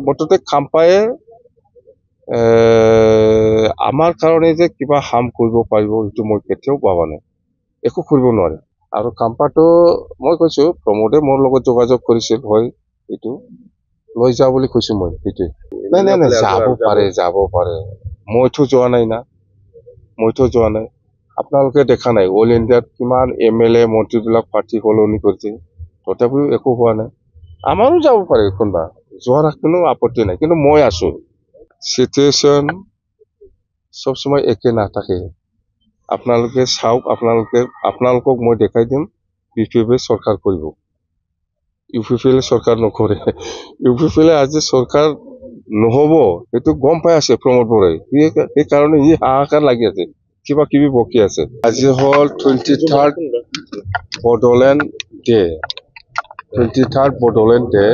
মুঠতে খাম্পায়ে আমাৰ কাৰণে যে কিবা হাৰ্ম কৰিব পাৰিব সেইটো মই কেতিয়াও ভাবা নাই, একো কৰিব নোৱাৰে। আৰু খাম্পাটো মই কৈছো প্ৰমোদে মোৰ লগত যোগাযোগ কৰিছিল, হয় এইটো লৈ যা বুলি কৈছো মই, সেইটোৱে। নাই নাই নাই, যাব পাৰে মইতো যোৱা নাই না, আপোনালোকে দেখা নাই অল ইণ্ডিয়াত কিমান MLA মন্ত্ৰীবিলাক পাৰ্টি সলনি কৰিছে, তথাপিও একো হোৱা নাই। আমাৰো যাব পাৰে কোনোবা, যোৱাৰ কোনো আপত্তি নাই, কিন্তু মই আছো। সিচুৱেশ্যন সব সময় একে নাথাকে, আপোনালোকে চাওক, আপোনালোকক মই দেখাই দিম UPP চৰকাৰ কৰিব, UPP চৰকাৰ নকৰে। UPP আজি চৰকাৰ নহব সেইটো গম পাই আছে প্ৰমোদ বৰাই, সেইকাৰণে হাহাকাৰ লাগি আছে, কিবা কিবি বকি আছে। আজি হল 23rd Bodoland day, 23rd Bodoland day.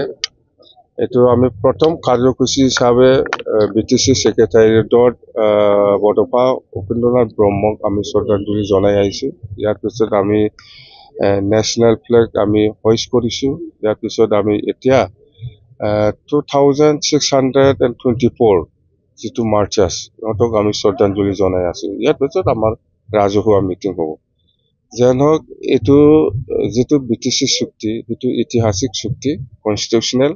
এইটো আমি প্ৰথম কাৰ্যসূচী হিচাপে BTC ছেক্ৰেটাৰিয়েটত বডোফা উপেন্দ্ৰনাথ ব্ৰহ্মক আমি শ্ৰদ্ধাঞ্জলি জনাই আহিছো। ইয়াৰ পিছত আমি নেশ্যনেল ফ্লেগ আমি হোইষ্ট কৰিছো। ইয়াৰ পিছত আমি এতিয়া 2624 যিটো মাৰ্চাৰ্ছ সিহঁতক আমি শ্ৰদ্ধাঞ্জলি জনাই আছো। ইয়াৰ পিছত আমাৰ ৰাজহুৱা মিটিং হ'ব। যেন হওক, এইটো যিটো BTC চুক্তি সেইটো ঐতিহাসিক চুক্তি, কনষ্টিটিউচনেল,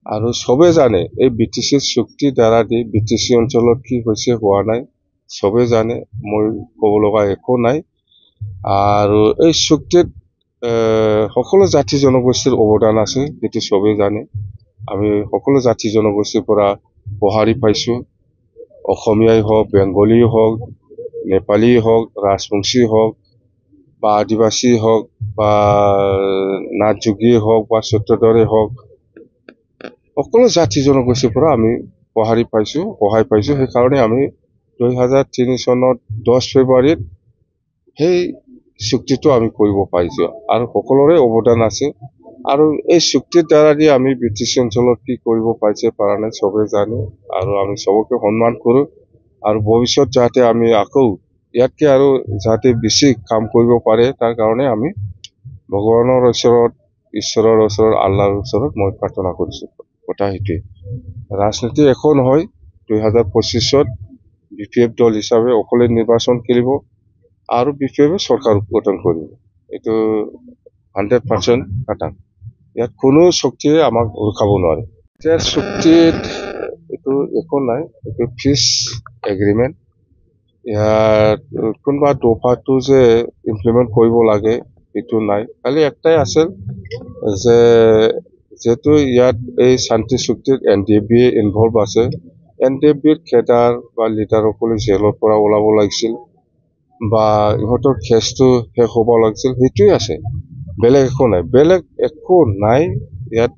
আৰু সবে জানে এই BTC চুক্তিৰ দ্বাৰা দি BTC অঞ্চলত কি হৈছে হোৱা নাই সবে জানে, মই ক'ব লগা একো নাই। আৰু এই চুক্তিত সকলো জাতি জনগোষ্ঠীৰ অৱদান আছে, সেইটো সবে জানে। আমি সকলো জাতি জনগোষ্ঠীৰ পৰা সঁহাৰি পাইছো, অসমীয়াই হওক, বেংগলী হওক, নেপালী হওক, ৰাজবংশী হওক, বা আদিবাসী হওক, বা নাথযোগী হওক, বা সত্যধৰে হওক, সকলো জাতি জনগোষ্ঠীৰ পৰা আমি সঁহাৰি পাইছো, সহায় পাইছো। সেইকাৰণে আমি 2003 চনত 10 ফেব্ৰুৱাৰীত সেই চুক্তিটো আমি কৰিব পাৰিছো, আৰু সকলোৰে অৱদান আছে। আৰু এই চুক্তিৰ দ্বাৰা দি আমি BTC অঞ্চলত কি কৰিব পাৰিছে পৰা নাই সবে জানে, আৰু আমি সবকে সন্মান কৰো। আৰু ভৱিষ্যত যাতে আমি আকৌ ইয়াতকে আৰু যাতে বেছি কাম কৰিব পাৰে, তাৰ কাৰণে আমি ভগৱানৰ ওচৰত, ঈশ্বৰৰ ওচৰত, আল্লাহৰ ওচৰত মই প্ৰাৰ্থনা কৰিছো। কথা সেইটোৱে, ৰাজনীতি একো নহয়। 2025ত BPF দল হিচাপে অকলে নিৰ্বাচন খেলিব আৰু BPF চৰকাৰ গঠন কৰিব, এইটো 100% খাটাং। ইয়াত কোনো শক্তিয়ে আমাক ৰখাব নোৱাৰে। এতিয়া চুক্তিত এইটো একো নাই, এইটো পিচ এগ্ৰিমেণ্ট। ইয়াত কোনোবা দফাটো যে ইমপ্লিমেণ্ট কৰিব লাগে সেইটো নাই, খালি একটাই আছিল যে যেহেতু ইয়াত এই শান্তি চুক্তিত NDFB ইনভলভ আছে, NDFBৰ কেডাৰ বা লিডাৰসকলে জেলৰ পৰা ওলাব লাগিছিল, বা ইহঁতৰ কেছটো শেষ হ'ব লাগিছিল, সেইটোৱে আছে, বেলেগ একো নাই, বেলেগ একো নাই ইয়াত।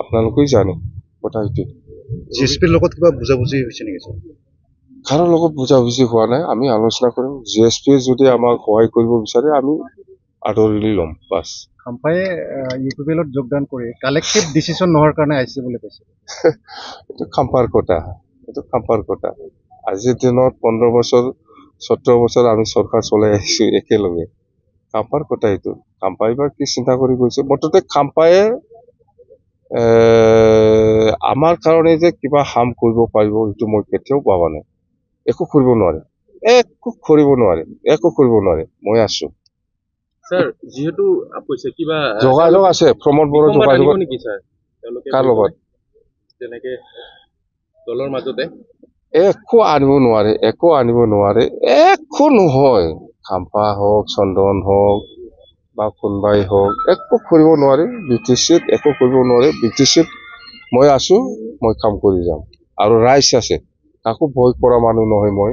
আপোনালোকেই জানে কথা সেইটোৱে। GSPৰ লগত কিবা বুজাবুজি হৈছে নেকি? কাৰো লগত বুজাবুজি হোৱা নাই, আমি আলোচনা কৰিম। GSP যদি আমাক সহায় কৰিব বিচাৰে আমি আদৰি ল'ম, বাছ। খাম্পায়ে UPPত যোগদান কৰি কালেক্টিভ ডিচিশ্যন নোহোৱাৰ কাৰণে আহিছে বুলি কৈছে। এইটো খাম্পাৰ কথা। আজিৰ দিনত 15 বছৰ 17 বছৰ আমি চৰকাৰ চলাই আহিছো একেলগে, খাম্পাৰ কথা এইটো। খাম্পাই বা কি চিন্তা কৰি গৈছে, মুঠতে খাম্পায়ে আমাৰ কাৰণে যে কিবা হাৰ্ম কৰিব পাৰিব সেইটো মই কেতিয়াও ভাবা নাই, একো কৰিব নোৱাৰে, মই আছো। স্যাৰ যেহেতু কৈছে কিবা যোগাযোগ আছে, প্ৰমোদ বড়ো যোগাযোগ নেকি স্যাৰ তেওঁলোকে কাৰ লগত তেনেকে দলৰ মাজতে একো আনিব নোৱাৰে, একো নহয়। খাম্পা হওক, চন্দন হওক, বা কোনবাই হওক, একো কৰিব নোৱাৰে। BTCত একো কৰিব নোৱাৰে। BTCত মই আছো, মই কাম কৰি যাম, আৰু ৰাইজ আছে, কাকো ভয় কৰা মানুহ নহয় মই।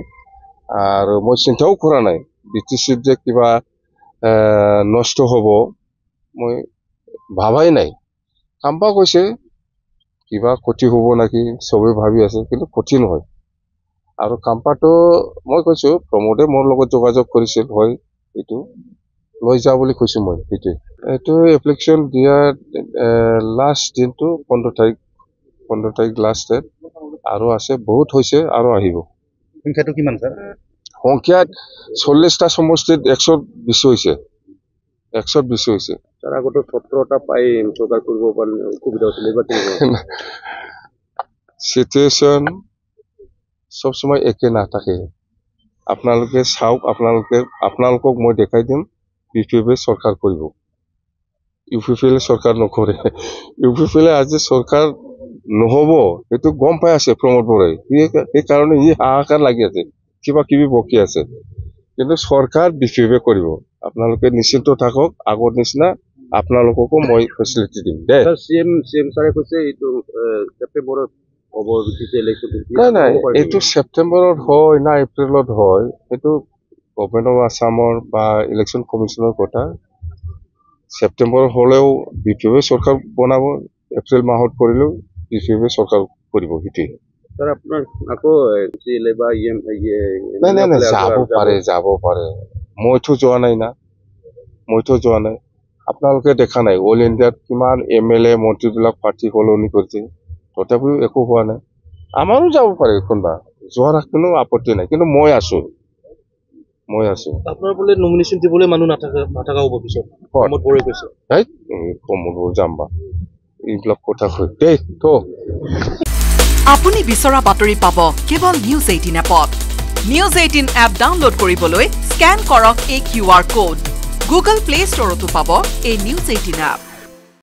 আৰু মই চিন্তাও কৰা নাই BTCত যে কিবা নষ্ট হ'ব, মই ভাবাই নাই। খাম্পা কৈছে কিবা ক্ষতি হ'ব নেকি, চবে ভাবি আছে, কিন্তু ক্ষতি নহয়। আৰু খাম্পাটো মই কৈছো প্ৰমোদে মোৰ লগত যোগাযোগ কৰিছিল, হয় এইটো লৈ যা বুলি কৈছো মই, সেইটোৱে। এইটো এপ্লিকেশ্যন দিয়াৰ লাষ্ট দিনটো 15 তাৰিখ লাষ্ট ডেট, আৰু আছে বহুত হৈছে, আৰু আহিব। সংখ্যাটো কিমান স্যাৰ? সংখ্যাত 40টা সমষ্টিত 120 হৈছে। 120 হৈছে তাৰ আগতে 17টা পাই চৰকাৰ কৰিব পৰা সুবিধা হৈছিল এইবাৰ সিচুৱেশ্যন সব সময় একে নাথাকে আপোনালোকে চাওক আপোনালোকক মই দেখাই দিম ইউপিপিএ চৰকাৰ কৰিব ইউপিপিএল চৰকাৰ নকৰে ইউপিপিএলে আজি চৰকাৰ নহব সেইটো গম পাই আছে প্ৰমোদ বৰাই এই কাৰণে হাহাকাৰ লাগি আছে কিবা কিবি বকি আছে কিন্তু চৰকাৰ বিপিপিএ কৰিব আপোনালোকে নিশ্চিন্ত থাকক আগৰ নিচিনা আপোনালোককো মই ফেচিলিটি দিম দে চিএম ছাৰে কৈছে এইটো ছেপ্টেম্বৰত হ'ব ইলেকশ্যন নাই এইটো ছেপ্টেম্বৰত হয় না এপ্ৰিলত হয় এইটো গভৰ্ণমেণ্ট অফ আছামৰ বা ইলেকশ্যন কমিশ্যনৰ কথা ছেপ্টেম্বৰ হলেও বিপিপিএ চৰকাৰ বনাব এপ্ৰিল মাহত কৰিলেও বিপিপিএ চৰকাৰ কৰিব সেইটোৱে স্যাৰ আপোনাৰ আকৌ জিএলএ বা নাই যাব পাৰে মইতো যোৱা নাই আপোনালোকে দেখা নাই অল ইণ্ডিয়াত কিমান MLA মন্ত্ৰীবিলাক পাৰ্টি সলনি কৰিছে তথাপিও একো হোৱা নাই আমাৰো যাব পাৰে কোনোবা যোৱাৰ কোনো আপত্তি নাই কিন্তু মই আছো আপোনাৰ বোলে নমিনেশ্যন দিবলৈ মানুহ নাথাকা হ'ব পিছত প্ৰমোদ বৰাই কৈছে কমল যাম বা এইবিলাক কথা কৈ দেই তো আপুনি বিচৰা বাতৰি পাব কেৱল নিউজ 18 এপত নিউজ 18 এপ ডাউনলোড কৰিবলৈ স্ক্যান কৰক এই QR কোড গুগল প্লে ষ্টৰতো পাব এই নিউজ 18 এপ